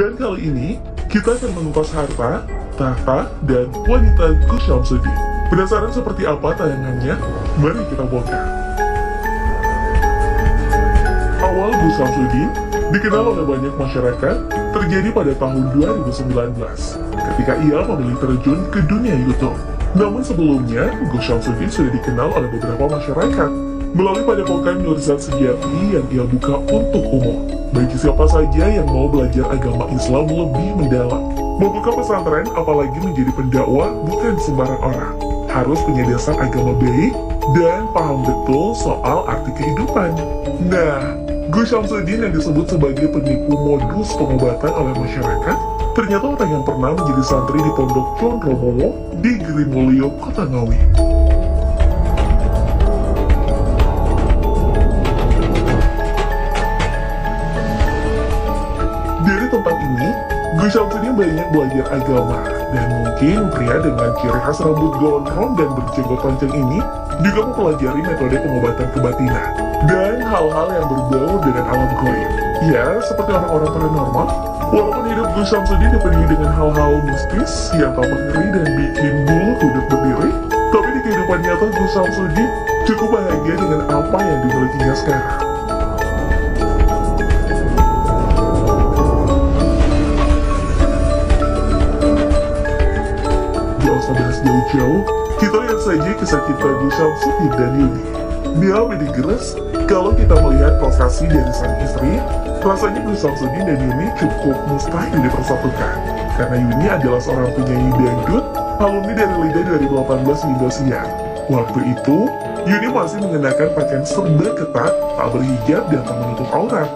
Dan kali ini, kita akan mengupas harta, tahta, dan wanita Gus Syamsuddin. Penasaran seperti apa tayangannya? Mari kita bongkar. Awal Gus Syamsuddin dikenal oleh banyak masyarakat terjadi pada tahun 2019 ketika ia memilih terjun ke dunia YouTube. Namun sebelumnya, Gus Syamsuddin sudah dikenal oleh beberapa masyarakat melalui padepokan Nurzat Sejati yang ia buka untuk umum. Bagi siapa saja yang mau belajar agama Islam lebih mendalam. Membuka pesantren, apalagi menjadi pendakwah, bukan sembarang orang. Harus punya dasar agama baik dan paham betul soal arti kehidupan. Nah, Gus Syamsuddin yang disebut sebagai penipu modus pengobatan oleh masyarakat, ternyata orang yang pernah menjadi santri di Pondok Condromowo di Girimulyo, Kota Ngawi. Dari tempat ini, Gus Syamsuddin banyak belajar agama, dan mungkin pria dengan ciri khas rambut gondrong dan berjenggot panjang ini juga mempelajari metode pengobatan kebatinan dan hal-hal yang berbau dengan alam gaib. Ya, seperti orang-orang paranormal, walaupun hidup Gus Syamsuddin dipenuhi dengan hal-hal mistis yang tampak ngeri dan bikin bulu kuduk berdiri, tapi di kehidupan nyata Gus Syamsuddin cukup bahagia dengan apa yang dimilikinya sekarang. Gak usah bahas jauh-jauh, kita lihat saja kisah kita Gus Syamsuddin dan Yuni. Dia digeres kalau kita melihat prestasi dari sang istri, rasanya Gus Syamsuddin dan Yuni cukup mustahil dipersatukan. Karena Yuni adalah seorang penyanyi dangdut, alumni dari LIDA 2018 di Indosiar. Waktu itu, Yuni masih mengenakan pakaian serba ketat, tak berhijab dan tak menutup aurat.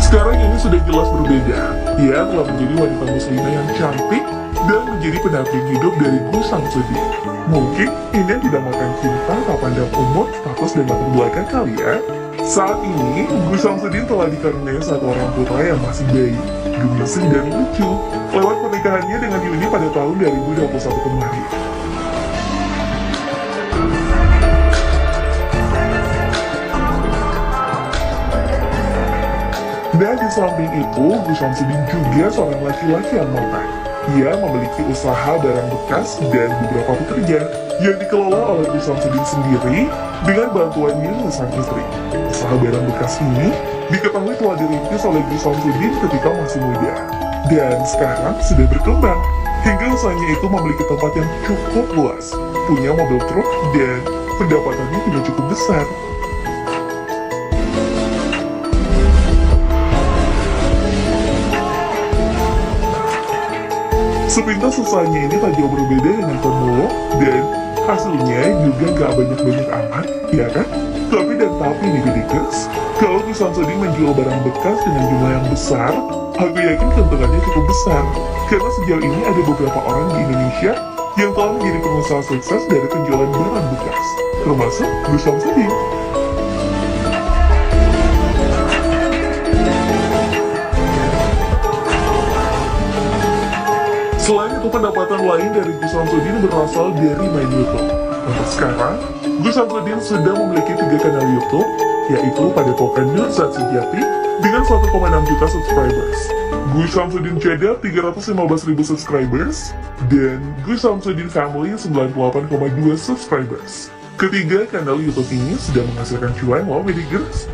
Sekarang ini sudah jelas berbeda. Ia telah menjadi wanita muslimah yang cantik dan menjadi pendamping hidup dari Gus Syamsuddin. Mungkin ini yang dinamakan cinta tak pandang umur, status, dan latar belakang kali ya. Saat ini, Gus Syamsuddin telah dikaruniai satu orang putra yang masih bayi, gemesin dan lucu, lewat pernikahannya dengan Yuni pada tahun 2021 kemarin. Dan di samping itu, Gus Syamsuddin juga seorang laki-laki yang mapan. Ia memiliki usaha barang bekas dan beberapa pekerja yang dikelola oleh Gus Syamsuddin sendiri dengan bantuan Yuni sang istri. Usaha barang bekas ini diketahui telah dirintis oleh Gus Syamsuddin ketika masih muda. Dan sekarang sudah berkembang, hingga usahanya itu memiliki tempat yang cukup luas, punya mobil truk, dan pendapatannya juga cukup besar. Sepintas usahanya ini tak jauh berbeda dengan pemulung, dan hasilnya juga gak banyak-banyak amat, ya kan? Tapi dan tapi nih Gedikers, kalau Gus Syamsuddin menjual barang bekas dengan jumlah yang besar, aku yakin keuntungannya cukup besar. Karena sejauh ini ada beberapa orang di Indonesia yang telah menjadi pengusaha sukses dari penjualan barang bekas, termasuk Gus Syamsuddin. Selain itu, pendapatan lain dari Gus Syamsuddin berasal dari main YouTube. Untuk sekarang, Gus Syamsuddin sudah memiliki 3 kanal YouTube, yaitu Padepokan Nurzat Sejati dengan 1,6 juta subscribers, Gus Syamsuddin Channel 315.000 subscribers, dan Gus Syamsuddin Family 98,2 subscribers. Ketiga kanal YouTube ini sudah menghasilkan cuan loh, Medigers.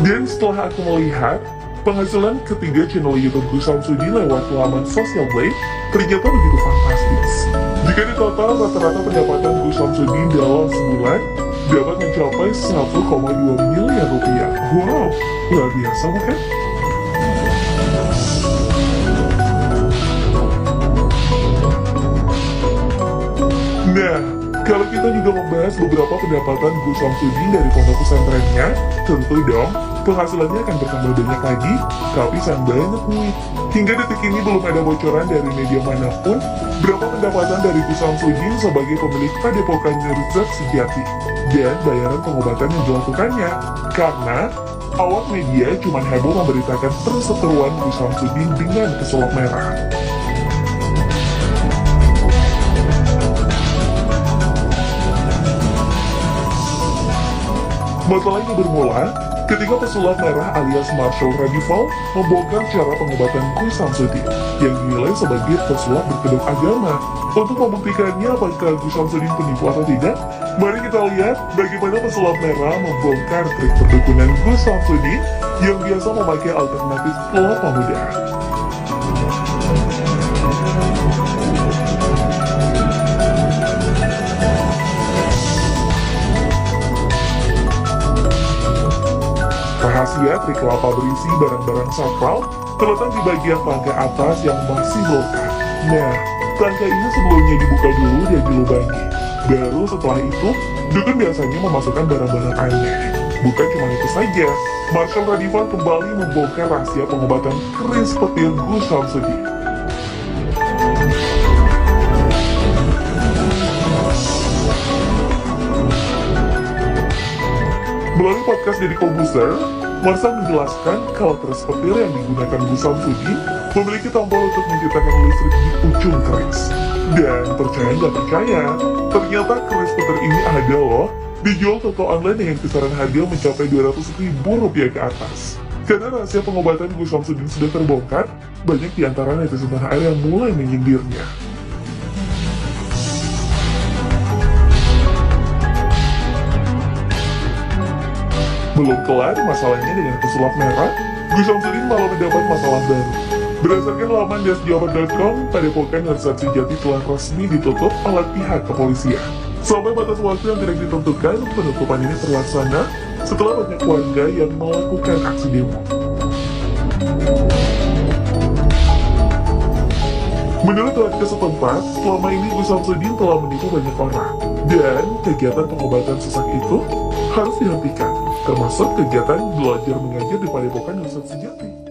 Dan setelah aku melihat penghasilan ketiga channel YouTube Gus Syamsuddin lewat laman Social Blade, ternyata begitu fantastis. Jika di total rata-rata pendapatan Gus Syamsuddin dalam sebulan dapat mencapai 1,2 miliar rupiah. Wow, luar biasa bukan? Nah, kalau kita juga membahas beberapa pendapatan Gus Syamsuddin dari pondok pesantrennya, tentu dong penghasilannya akan bertambah banyak lagi, tapi sayang banget nih. Hingga detik ini belum ada bocoran dari media manapun berapa pendapatan dari Gus Syamsuddin sebagai pemilik Padepokan Nurzat Sejati dan bayaran pengobatan yang dilakukannya. Karena awak media cuma heboh memberitakan perseteruan Gus Samsudin dengan pesulap merah. Masalahnya bermula ketika pesulap merah alias Marshall Radival membongkar cara pengobatan Gus Samsudin yang dinilai sebagai pesulap berkedok agama. Untuk membuktikannya apakah Gus Samsudin penipu atau tidak, mari kita lihat bagaimana pesulap merah membongkar trik perdukunan Gus Samsudin yang biasa memakai alternatif kelapa muda. Rahasia trik kelapa berisi barang-barang sakral terletak di bagian tangga atas yang masih longgar. Nah, tangga ini sebelumnya dibuka dulu dan dilubangi. Baru setelah itu, dukun biasanya memasukkan barang-barang aneh. Bukan cuma itu saja, Marshall Radival kembali membongkar rahasia pengobatan keris petir Gus Samsudin. Melalui podcast Deddy Corbuzier, Marshall menjelaskan kalau keris petir yang digunakan Gus Samsudin memiliki tombol untuk menciptakan listrik di ujung keris. Dan percaya nggak percaya, ternyata keris petir ini ada loh, dijual toko online dengan kisaran harga mencapai Rp200.000 ke atas. Karena rahasia pengobatan Gus Samsudin sudah terbongkar, banyak di antara netizen tanah air yang mulai menyindirnya. Belum kelar masalahnya dengan pesulap merah, Gus Samsudin malah mendapat masalah baru. Berdasarkan laman dasjawa.com, padepokan Nursat Sejati telah resmi ditutup oleh pihak kepolisian. Sampai batas waktu yang tidak ditentukan, penutupan ini terlaksana setelah banyak warga yang melakukan aksi demo. Menurut warga setempat, selama ini Gus Samsudin telah menipu banyak orang, dan kegiatan pengobatan sesak itu harus dihentikan, termasuk kegiatan belajar mengajar di padepokan Nursat Sejati.